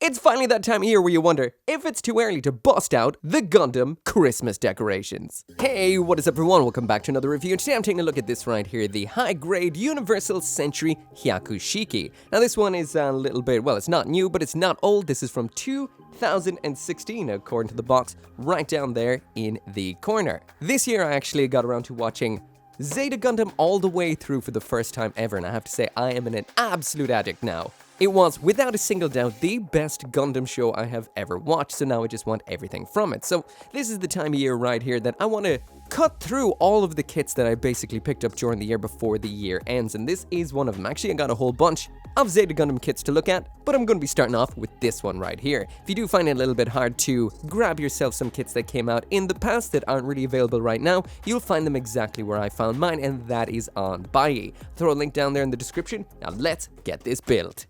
It's finally that time of year where you wonder if it's too early to bust out the Gundam Christmas decorations. Hey, what is up everyone? Welcome back to another review, and today I'm taking a look at this right here, the high-grade Universal Century HYAKU Shiki. Now this one is a little bit, well, it's not new, but it's not old. This is from 2016, according to the box right down there in the corner. This year I actually got around to watching Zeta Gundam all the way through for the first time ever, and I have to say I am an absolute addict now. It was, without a single doubt, the best Gundam show I have ever watched, so now I just want everything from it. So this is the time of year right here that I want to cut through all of the kits that I basically picked up during the year before the year ends, and this is one of them. Actually, I got a whole bunch of Zeta Gundam kits to look at, but I'm going to be starting off with this one right here. If you do find it a little bit hard to grab yourself some kits that came out in the past that aren't really available right now, you'll find them exactly where I found mine, and that is on Bajina. Throw a link down there in the description. Now let's get this built.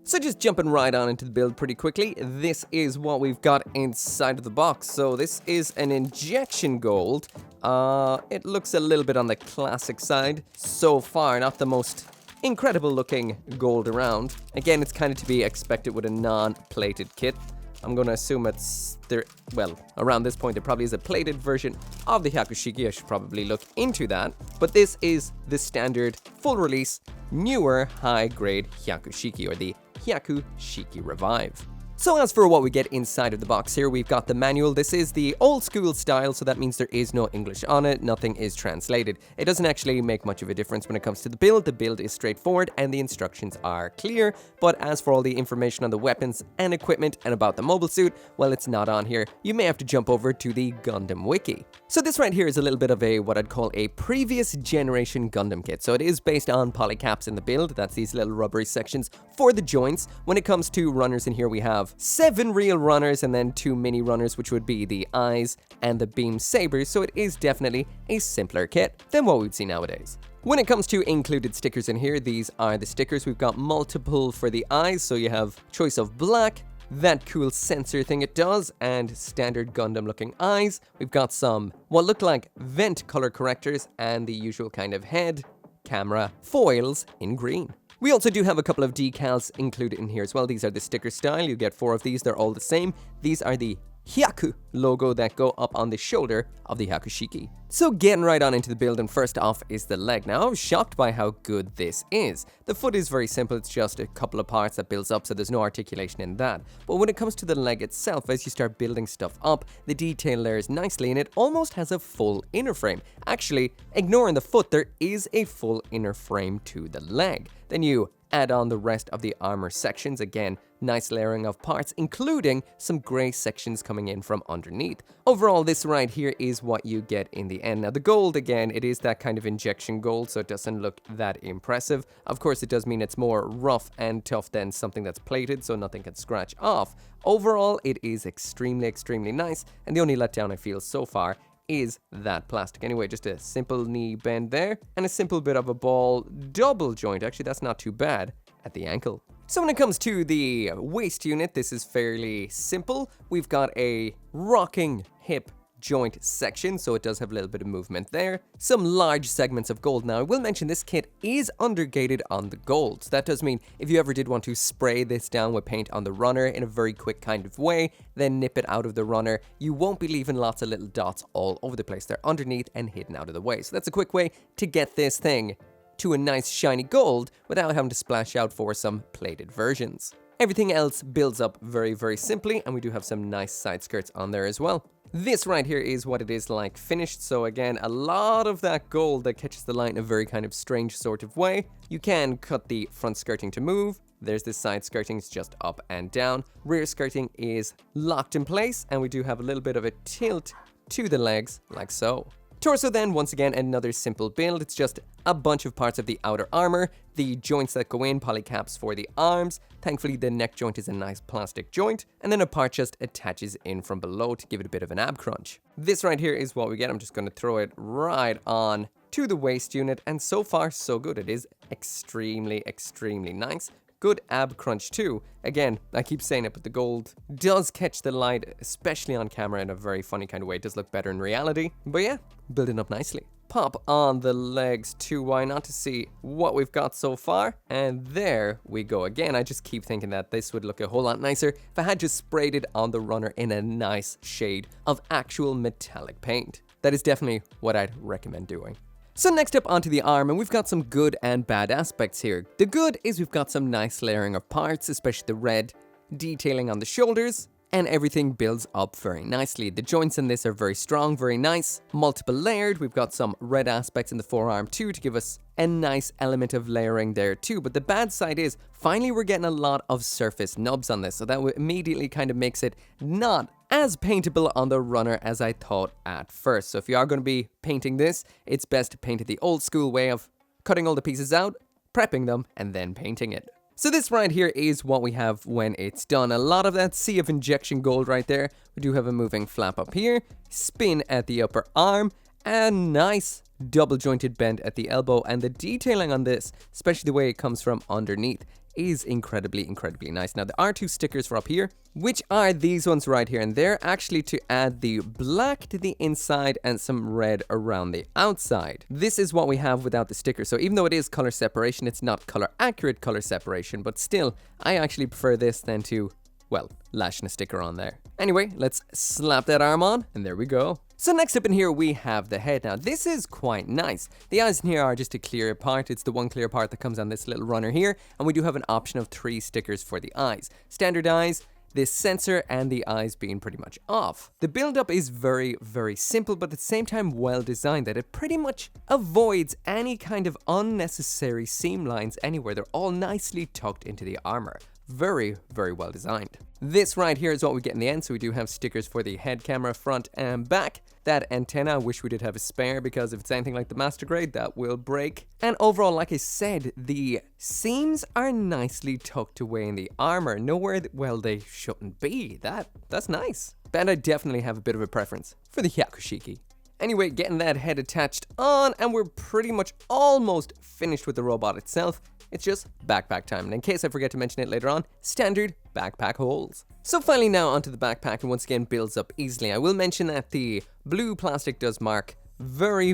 So just jumping right on into the build pretty quickly, this is what we've got inside of the box. So this is an injection gold. It looks a little bit on the classic side so far, not the most incredible looking gold around. Again, it's kind of to be expected with a non-plated kit. I'm going to assume it's there. Well, around this point, there probably is a plated version of the HYAKU Shiki. I should probably look into that. But this is the standard full release, newer high-grade HYAKU Shiki, or the HYAKU Shiki Revive. So as for what we get inside of the box here, we've got the manual. This is the old school style, so that means there is no English on it, nothing is translated. It doesn't actually make much of a difference when it comes to the build is straightforward and the instructions are clear, but as for all the information on the weapons and equipment and about the mobile suit, well, it's not on here. You may have to jump over to the Gundam wiki. So this right here is a little bit of a, what I'd call a previous generation Gundam kit. So it is based on polycaps in the build, that's these little rubbery sections for the joints. When it comes to runners in here, we have 7 real runners and then 2 mini runners, which would be the eyes and the beam sabers, so it is definitely a simpler kit than what we'd see nowadays. When it comes to included stickers in here, these are the stickers. We've got multiple for the eyes, so you have choice of black, that cool sensor thing it does, and standard Gundam looking eyes. We've got some what look like vent color correctors and the usual kind of head, camera, foils in green. We also do have a couple of decals included in here as well. These are the sticker style. You get 4 of these. They're all the same. These are the HYAKU logo that go up on the shoulder of the HYAKU Shiki. So getting right on into the build, and first off is the leg. Now I was shocked by how good this is. The foot is very simple, it's just a couple of parts that builds up, so there's no articulation in that. But when it comes to the leg itself, as you start building stuff up, the detail layers nicely, and it almost has a full inner frame. Actually, ignoring the foot, there is a full inner frame to the leg. Then you add on the rest of the armor sections. Again, nice layering of parts, including some gray sections coming in from underneath. Overall, this right here is what you get in the end. Now the gold, again, it is that kind of injection gold, so it doesn't look that impressive. Of course, it does mean it's more rough and tough than something that's plated, so nothing can scratch off. Overall, it is extremely, extremely nice, and the only letdown I feel so far is that plastic. Anyway, just a simple knee bend there, and a simple bit of a ball double joint. Actually, that's not too bad at the ankle. So when it comes to the waist unit, this is fairly simple. We've got a rocking hip joint section, so it does have a little bit of movement there. Some large segments of gold. Now, I will mention this kit is undergated on the gold. So that does mean if you ever did want to spray this down with paint on the runner in a very quick kind of way, then nip it out of the runner, you won't be leaving lots of little dots all over the place. They're underneath and hidden out of the way. So that's a quick way to get this thing to a nice shiny gold without having to splash out for some plated versions. Everything else builds up very, very simply, and we do have some nice side skirts on there as well. This right here is what it is like finished, so again, a lot of that gold that catches the light in a very kind of strange sort of way. You can cut the front skirting to move. There's the side skirting, it's just up and down. Rear skirting is locked in place, and we do have a little bit of a tilt to the legs, like so. Torso then, once again, another simple build. It's just a bunch of parts of the outer armor, the joints that go in, polycaps for the arms. Thankfully, the neck joint is a nice plastic joint, and then a part just attaches in from below to give it a bit of an ab crunch. This right here is what we get. I'm just going to throw it right on to the waist unit, and so far, so good. It is extremely, extremely nice. Good ab crunch too. Again, I keep saying it, but the gold does catch the light, especially on camera, in a very funny kind of way. It does look better in reality. But yeah, building up nicely. pop on the legs too, why not, to see what we've got so far. And there we go again. I just keep thinking that this would look a whole lot nicer if I had just sprayed it on the runner in a nice shade of actual metallic paint. That is definitely what I'd recommend doing. So next up onto the arm, and we've got some good and bad aspects here. The good is we've got some nice layering of parts, especially the red detailing on the shoulders, and everything builds up very nicely. The joints in this are very strong, very nice, multiple layered. We've got some red aspects in the forearm too to give us a nice element of layering there too. But the bad side is, finally we're getting a lot of surface nubs on this, so that immediately kind of makes it not as paintable on the runner as I thought at first. So if you are going to be painting this, it's best to paint it the old school way of cutting all the pieces out, prepping them, and then painting it. So this right here is what we have when it's done. A lot of that sea of injection gold right there. We do have a moving flap up here, spin at the upper arm, and nice double jointed bend at the elbow. And the detailing on this, especially the way it comes from underneath, is incredibly nice. Now, there are two stickers for up here, which are these ones right here, and they're actually to add the black to the inside and some red around the outside. This is what we have without the sticker, so even though it is color separation, it's not color accurate color separation, but still, I actually prefer this than to, well, lashing a sticker on there. Anyway, let's slap that arm on, and there we go. So next up in here, we have the head. Now, this is quite nice. The eyes in here are just a clear part. It's the one clear part that comes on this little runner here, and we do have an option of 3 stickers for the eyes. Standard eyes, this sensor, and the eyes being pretty much off. The build-up is very simple, but at the same time well designed, that it pretty much avoids any kind of unnecessary seam lines anywhere. They're all nicely tucked into the armor. Very well designed. This right here is what we get in the end, so we do have stickers for the head camera front and back. That antenna, I wish we did have a spare, because if it's anything like the Master Grade, that will break. And overall, like I said, the seams are nicely tucked away in the armor. Nowhere that, well, they shouldn't be. That's nice. But I definitely have a bit of a preference for the HYAKU SHIKI. Anyway, getting that head attached on, and we're pretty much almost finished with the robot itself. It's just backpack time, and in case I forget to mention it later on, standard backpack holes. So finally now onto the backpack, and once again builds up easily. I will mention that the blue plastic does mark very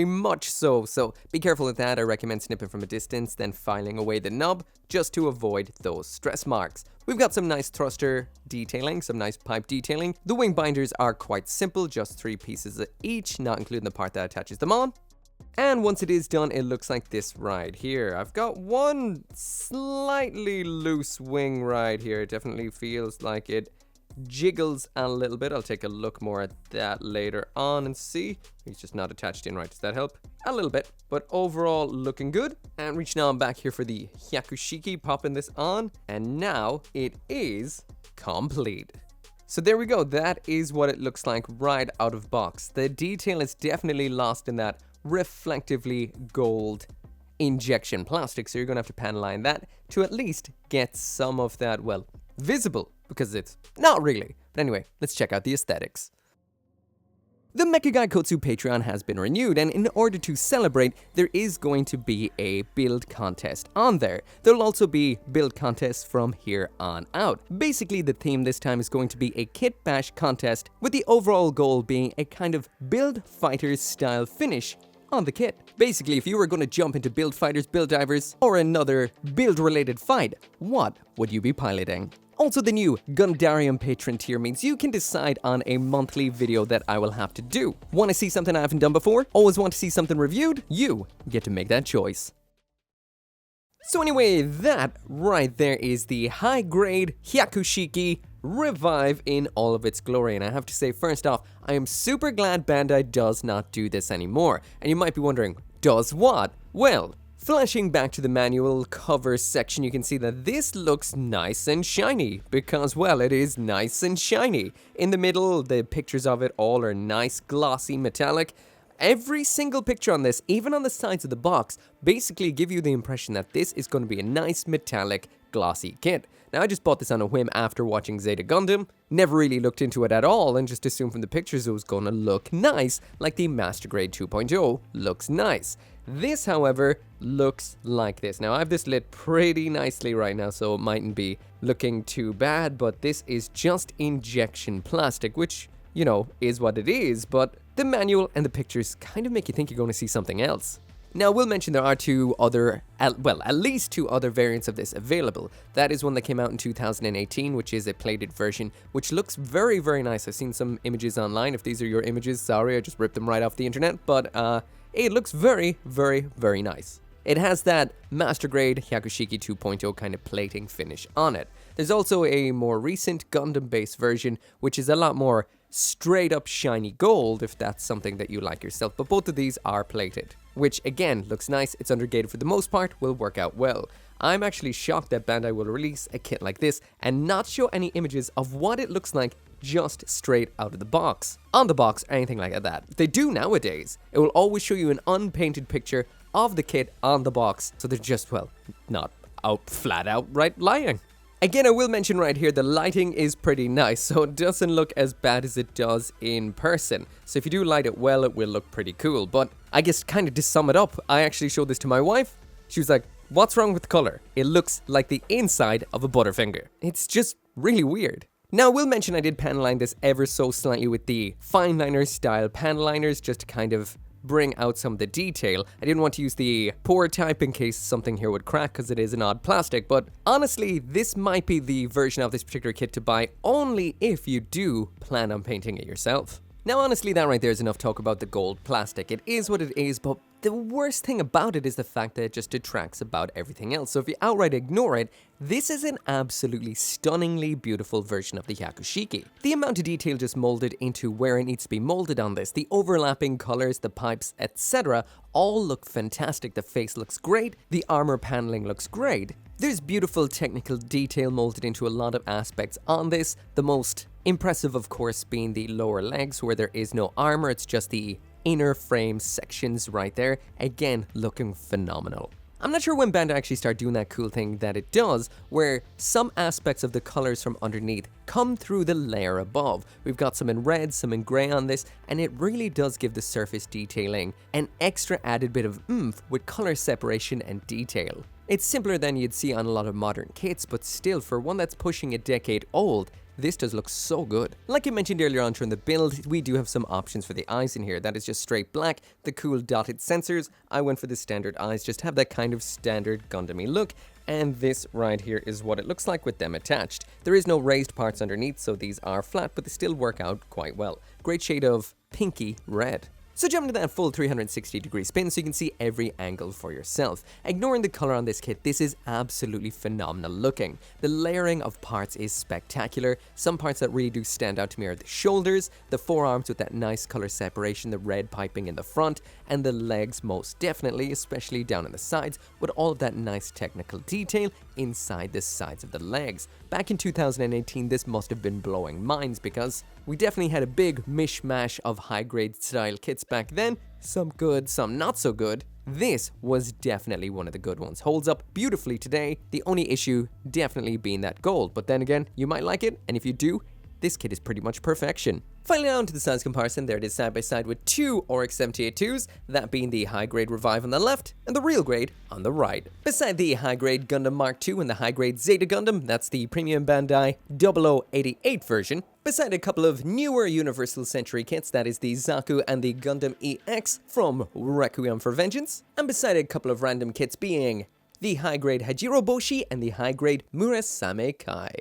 much so be careful with that. I recommend snipping from a distance, then filing away the nub, just to avoid those stress marks. We've got some nice thruster detailing, some nice pipe detailing. The wing binders are quite simple, just 3 pieces each, not including the part that attaches them on. And once it is done, it looks like this right here. I've got one slightly loose wing right here. It definitely feels like it jiggles a little bit. I'll take a look more at that later on and see. It's just not attached in right. Does that help? A little bit, but overall looking good. And reaching on back here for the HYAKU SHIKI, popping this on, and now it is complete. So there we go. That is what it looks like right out of box. The detail is definitely lost in that reflectively gold injection plastic, so you're gonna have to pan line that to at least get some of that, well, visible, because it's not really. But anyway, let's check out the aesthetics. The Mecha Gaikotsu Patreon has been renewed, and in order to celebrate, there is going to be a build contest on there. There'll also be build contests from here on out. Basically, the theme this time is going to be a kit bash contest, with the overall goal being a kind of build fighters style finish on the kit. Basically, if you were going to jump into Build Fighters, Build Divers, or another build-related fight, what would you be piloting? Also, the new Gundam patron tier means you can decide on a monthly video that I will have to do. Want to see something I haven't done before? Always want to see something reviewed? You get to make that choice. So anyway, that right there is the high-grade HYAKU SHIKI Revive in all of its glory. And I have to say, first off, I am super glad Bandai does not do this anymore. And you might be wondering, does what? Well, flashing back to the manual cover section, you can see that this looks nice and shiny, because, well, it is nice and shiny. In the middle, the pictures of it all are nice, glossy, metallic. Every single picture on this, even on the sides of the box, basically give you the impression that this is going to be a nice, metallic, glossy kit. Now, I just bought this on a whim after watching Zeta Gundam, never really looked into it at all, and just assumed from the pictures it was going to look nice, like the Master Grade 2.0 looks nice. This, however, looks like this. Now, I have this lit pretty nicely right now, so it mightn't be looking too bad, but this is just injection plastic, which, you know, is what it is, but The manual and the pictures kind of make you think you're going to see something else. Now, we'll mention there are at least two other variants of this available. That is one that came out in 2018, which is a plated version, which looks very, very nice. I've seen some images online. If these are your images, sorry, I just ripped them right off the internet, but it looks very, very, very nice. It has that master grade HYAKU SHIKI 2.0 kind of plating finish on it. There's also a more recent Gundam-based version, which is a lot more straight up shiny gold, if that's something that you like yourself, but both of these are plated, which again looks nice. It's undergated for the most part, will work out well. I'm actually shocked that Bandai will release a kit like this and not show any images of what it looks like just straight out of the box, on the box, or anything like that. They do nowadays. It will always show you an unpainted picture of the kit on the box, so they're just, well, not out flat out right lying. Again, I will mention right here, the lighting is pretty nice, so it doesn't look as bad as it does in person. So if you do light it well, it will look pretty cool. But I guess kind of to sum it up, I actually showed this to my wife. She was like, what's wrong with the color? It looks like the inside of a Butterfinger. It's just really weird. Now, I will mention I did panel line this ever so slightly with the fine liner style panel liners, just to kind of bring out some of the detail. I didn't want to use the pour type in case something here would crack, because it is an odd plastic, but honestly, this might be the version of this particular kit to buy only if you do plan on painting it yourself. Now, honestly, that right there is enough talk about the gold plastic. It is what it is, but the worst thing about it is the fact that it just detracts about everything else. So if you outright ignore it, this is an absolutely stunningly beautiful version of the HYAKU SHIKI. The amount of detail just molded into where it needs to be molded on this, the overlapping colors, the pipes, etc., all look fantastic. The face looks great, the armor paneling looks great. There's beautiful technical detail molded into a lot of aspects on this. The most impressive, of course, being the lower legs where there is no armor, it's just the inner frame sections right there. Again, looking phenomenal. I'm not sure when Bandai actually start doing that cool thing that it does, where some aspects of the colors from underneath come through the layer above. We've got some in red, some in grey on this, and it really does give the surface detailing an extra added bit of oomph with color separation and detail. It's simpler than you'd see on a lot of modern kits, but still, for one that's pushing a decade old, this does look so good. Like I mentioned earlier on during the build, we do have some options for the eyes in here. That is just straight black, the cool dotted sensors. I went for the standard eyes, just have that kind of standard Gundam-y look. And this right here is what it looks like with them attached. There is no raised parts underneath, so these are flat, but they still work out quite well. Great shade of pinky red. So jump into that full 360-degree spin so you can see every angle for yourself. Ignoring the color on this kit, this is absolutely phenomenal looking. The layering of parts is spectacular. Some parts that really do stand out to me are the shoulders, the forearms with that nice color separation, the red piping in the front, and the legs most definitely, especially down on the sides, with all of that nice technical detail inside the sides of the legs. Back in 2018, this must have been blowing minds because we definitely had a big mishmash of high-grade style kits back then, some good, some not so good. This was definitely one of the good ones. Holds up beautifully today, the only issue definitely being that gold, but then again, you might like it, and if you do, this kit is pretty much perfection. Finally, on to the size comparison. There it is side by side with two Oryx 78-2s, that being the high-grade Revive on the left and the real grade on the right. Beside the high-grade Gundam Mark II and the high-grade Zeta Gundam, that's the premium Bandai 0088 version. Beside a couple of newer Universal Century kits, that is the Zaku and the Gundam EX from Requiem for Vengeance. And beside a couple of random kits being the high-grade Hajiro Boshi and the high-grade Murasame Kai.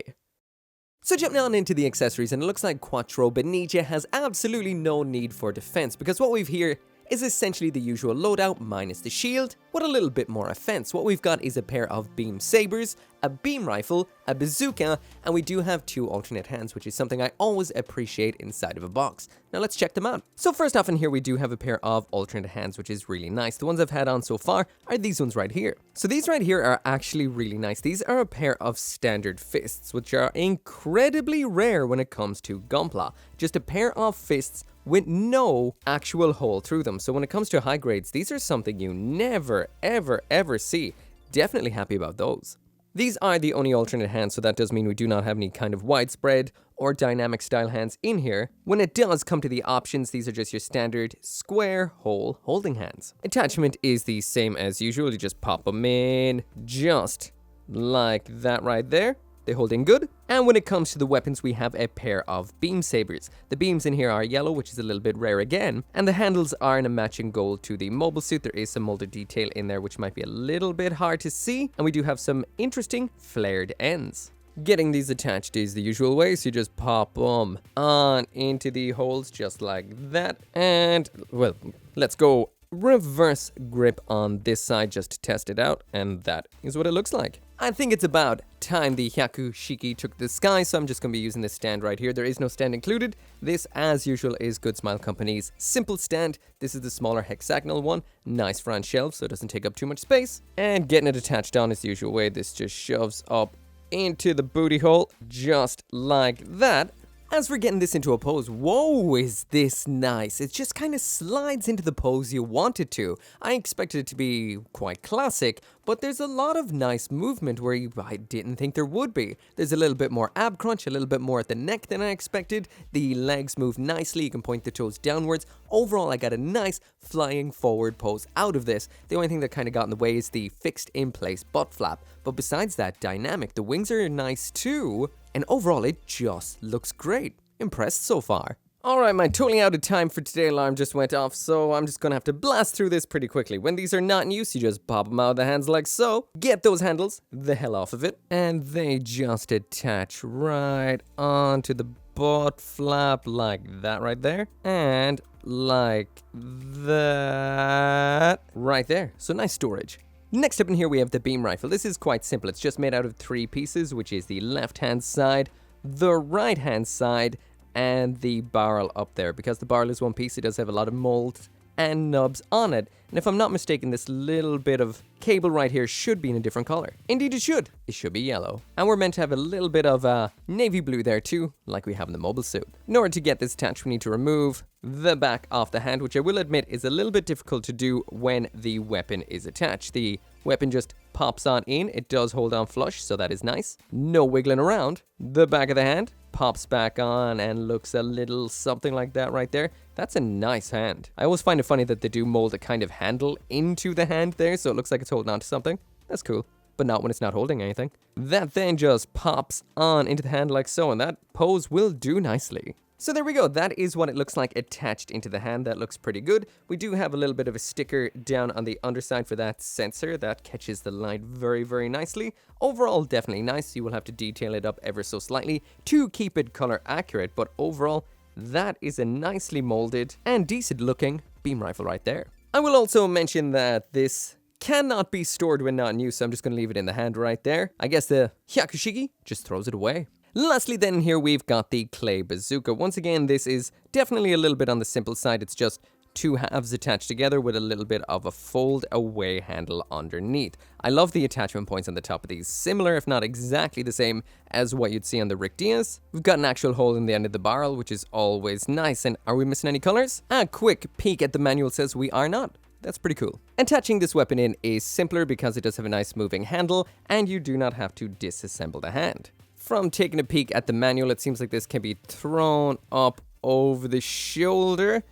So jumping on into the accessories, and it looks like Quatro Bajina has absolutely no need for defense, because what we've here is essentially the usual loadout minus the shield, with a little bit more offense. What we've got is a pair of beam sabers, a beam rifle, a bazooka, and we do have two alternate hands, which is something I always appreciate inside of a box. Now let's check them out. So first off in here we do have a pair of alternate hands, which is really nice. The ones I've had on so far are these ones right here. So these right here are actually really nice. These are a pair of standard fists, which are incredibly rare when it comes to gunpla. Just a pair of fists with no actual hole through them. So when it comes to high grades, these are something you never, ever see. Definitely happy about those. These are the only alternate hands, so that does mean we do not have any kind of widespread or dynamic style hands in here. When it does come to the options, these are just your standard square hole holding hands. Attachment is the same as usual. You just pop them in just like that right there. they hold in good. And when it comes to the weapons, we have a pair of beam sabers. The beams in here are yellow, which is a little bit rare again, and the handles are in a matching gold to the mobile suit. There is some molded detail in there, which might be a little bit hard to see, and we do have some interesting flared ends. Getting these attached is the usual way, so you just pop them on into the holes just like that. And, well, let's go reverse grip on this side just to test it out, and that is what it looks like. I think it's about time the HYAKU Shiki took the sky, so I'm just going to be using this stand right here. There is no stand included. This, as usual, is Good Smile Company's simple stand. This is the smaller hexagonal one. Nice front shelf, so it doesn't take up too much space. And getting it attached on is the usual way. This just shoves up into the booty hole, just like that. As for getting this into a pose, whoa, is this nice. It just kind of slides into the pose you want it to. I expected it to be quite classic, but there's a lot of nice movement where I didn't think there would be. There's a little bit more ab crunch, a little bit more at the neck than I expected. The legs move nicely, you can point the toes downwards. Overall, I got a nice flying forward pose out of this. The only thing that kind of got in the way is the fixed in place butt flap. But besides that, dynamic. The wings are nice too. And overall, it just looks great. Impressed so far. Alright, my totally out of time for today alarm just went off, so I'm just gonna have to blast through this pretty quickly. When these are not in use, you just pop them out of the hands like so. Get those handles the hell off of it. And they just attach right onto the butt flap like that right there. And like that right there. So nice storage. Next up in here we have the beam rifle. This is quite simple. It's just made out of 3 pieces, which is the left hand side, the right hand side, and the barrel up there. Because the barrel is one piece, it does have a lot of molds and nubs on it. And if I'm not mistaken, this little bit of cable right here should be in a different color. Indeed it should. It should be yellow. And we're meant to have a little bit of navy blue there too, like we have in the mobile suit. In order to get this attached, we need to remove the back off the hand, which I will admit is a little bit difficult to do when the weapon is attached. The weapon just pops on in. It does hold on flush, so that is nice. No wiggling around. The back of the hand pops back on and looks a little something like that right there. That's a nice hand. I always find it funny that they do mold a kind of handle into the hand there, so it looks like it's holding on to something. That's cool, but not when it's not holding anything. That then just pops on into the hand like so, and that pose will do nicely. So there we go, that is what it looks like attached into the hand. That looks pretty good. We do have a little bit of a sticker down on the underside for that sensor that catches the light very, very nicely. Overall, definitely nice. You will have to detail it up ever so slightly to keep it color accurate, but overall, that is a nicely molded and decent looking beam rifle right there. I will also mention that this cannot be stored when not in use, so I'm just going to leave it in the hand right there. I guess the HYAKU Shiki just throws it away. Lastly then, here we've got the clay bazooka. Once again, this is definitely a little bit on the simple side. It's just 2 halves attached together with a little bit of a fold away handle underneath. I love the attachment points on the top of these, similar if not exactly the same as what you'd see on the Rick Diaz. We've got an actual hole in the end of the barrel, which is always nice. And are we missing any colors? A quick peek at the manual says we are not. That's pretty cool. Attaching this weapon in is simpler because it does have a nice moving handle and you do not have to disassemble the hand. From taking a peek at the manual, it seems like this can be thrown up over the shoulder,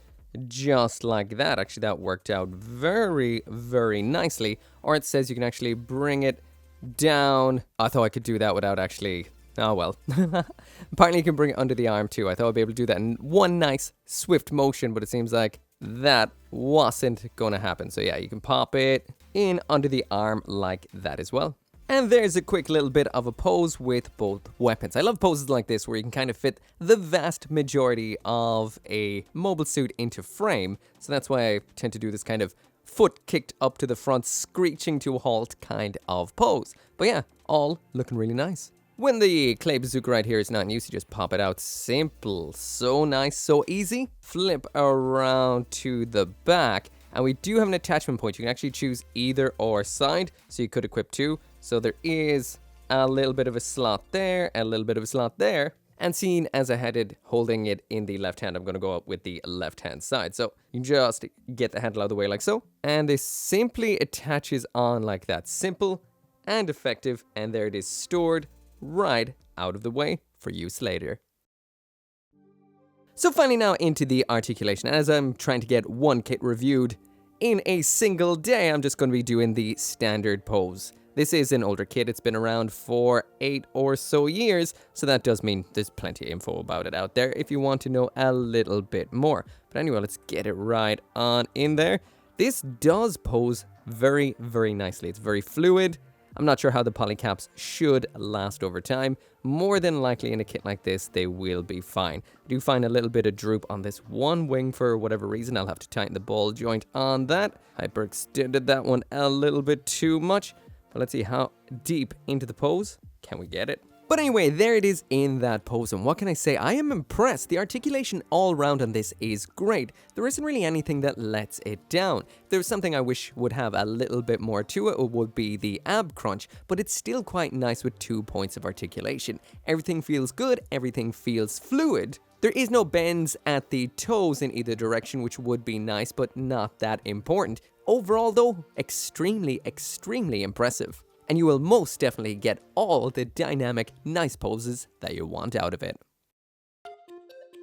just like that. Actually, that worked out very, very nicely. Or it says you can actually bring it down. I thought I could do that without actually... Oh, well. Apparently, you can bring it under the arm, too. I thought I'd be able to do that in one nice, swift motion, but it seems like that wasn't going to happen. So, yeah, you can pop it in under the arm like that as well. And there's a quick little bit of a pose with both weapons. I love poses like this where you can kind of fit the vast majority of a mobile suit into frame. So that's why I tend to do this kind of foot kicked up to the front, screeching to a halt kind of pose. But yeah, all looking really nice. When the clay bazooka right here is not in use, you just pop it out. Simple. So nice, so easy. Flip around to the back. And we do have an attachment point. You can actually choose either or side, so you could equip 2. So there is a little bit of a slot there, a little bit of a slot there. And seeing as I had it holding it in the left hand, I'm going to go up with the left hand side. So you just get the handle out of the way like so. And this simply attaches on like that. Simple and effective. And there it is stored right out of the way for use later. So finally now into the articulation. As I'm trying to get one kit reviewed in a single day, I'm just going to be doing the standard pose. This is an older kit, it's been around for 8 or so years, so that does mean there's plenty of info about it out there if you want to know a little bit more. But anyway, let's get it right on in there. This does pose very, very nicely. It's very fluid. I'm not sure how the polycaps should last over time. More than likely in a kit like this, they will be fine. I do find a little bit of droop on this one wing for whatever reason. I'll have to tighten the ball joint on that. Hyperextended that one a little bit too much. But let's see how deep into the pose can we get it. But anyway, there it is in that pose, and what can I say? I am impressed. The articulation all around on this is great. There isn't really anything that lets it down. If there was something I wish would have a little bit more to it, it would be the ab crunch, but it's still quite nice with 2 points of articulation. Everything feels good, everything feels fluid. There is no bends at the toes in either direction, which would be nice, but not that important. Overall though, extremely, extremely impressive. And you will most definitely get all the dynamic, nice poses that you want out of it.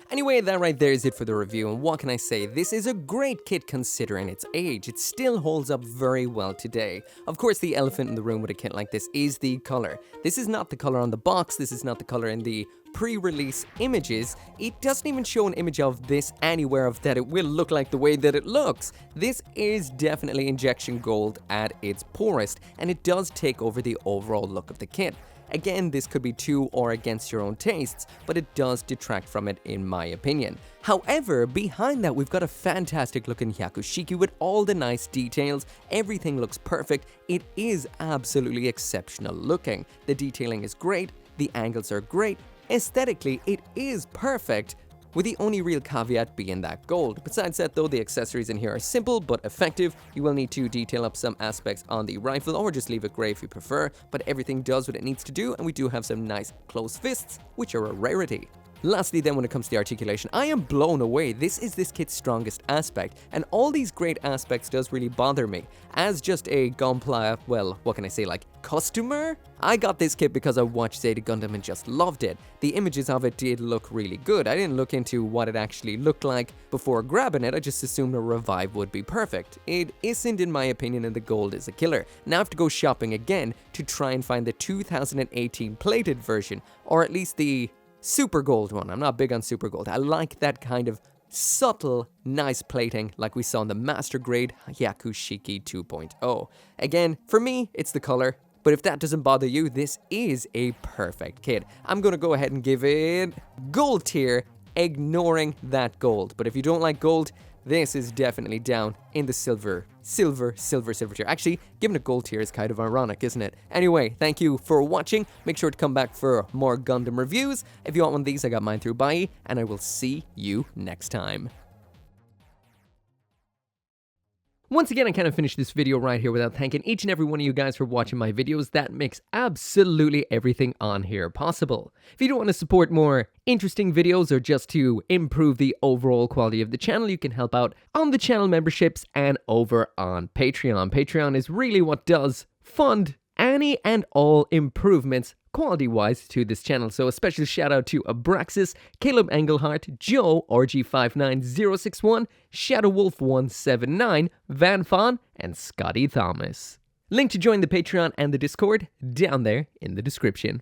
Anyway, that right there is it for the review, and what can I say? This is a great kit considering its age. It still holds up very well today. Of course, the elephant in the room with a kit like this is the color. This is not the color on the box, this is not the color in the pre-release images. It doesn't even show an image of this anywhere of that it will look like the way that it looks. This is definitely injection gold at its poorest, and it does take over the overall look of the kit. Again, this could be to or against your own tastes, but it does detract from it in my opinion. However, behind that we've got a fantastic looking HYAKU Shiki with all the nice details. Everything looks perfect. It is absolutely exceptional looking. The detailing is great, the angles are great, aesthetically it is perfect, with the only real caveat being that gold. Besides that though, the accessories in here are simple but effective. You will need to detail up some aspects on the rifle or just leave it grey if you prefer, but everything does what it needs to do, and we do have some nice close fists, which are a rarity. Lastly then, when it comes to the articulation, I am blown away. This is this kit's strongest aspect, and all these great aspects does really bother me. As just a gunpla, well, what can I say, like, customer? I got this kit because I watched Zeta Gundam and just loved it. The images of it did look really good. I didn't look into what it actually looked like before grabbing it, I just assumed a revive would be perfect. It isn't in my opinion, and the gold is a killer. Now I have to go shopping again to try and find the 2018 plated version, or at least the super gold one. I'm not big on super gold. I like that kind of subtle, nice plating like we saw in the master grade HYAKU Shiki 2.0. Again, for me, it's the color, but if that doesn't bother you, this is a perfect kit. I'm gonna go ahead and give it gold tier, ignoring that gold. But if you don't like gold, this is definitely down in the silver tier. Actually, giving a gold tier is kind of ironic, isn't it? Anyway, thank you for watching. Make sure to come back for more Gundam reviews. If you want one of these, I got mine through Bajina, and I will see you next time. Once again, I kind of finished this video right here without thanking each and every one of you guys for watching my videos. That makes absolutely everything on here possible. If you don't want to support more interesting videos or just to improve the overall quality of the channel, you can help out on the channel memberships and over on Patreon. Patreon is really what does fund any and all improvements quality-wise to this channel. So a special shout out to Abraxas, Caleb Engelhart, Joe, RG59061, ShadowWolf179, Van Fawn, and Scotty Thomas. Link to join the Patreon and the Discord down there in the description.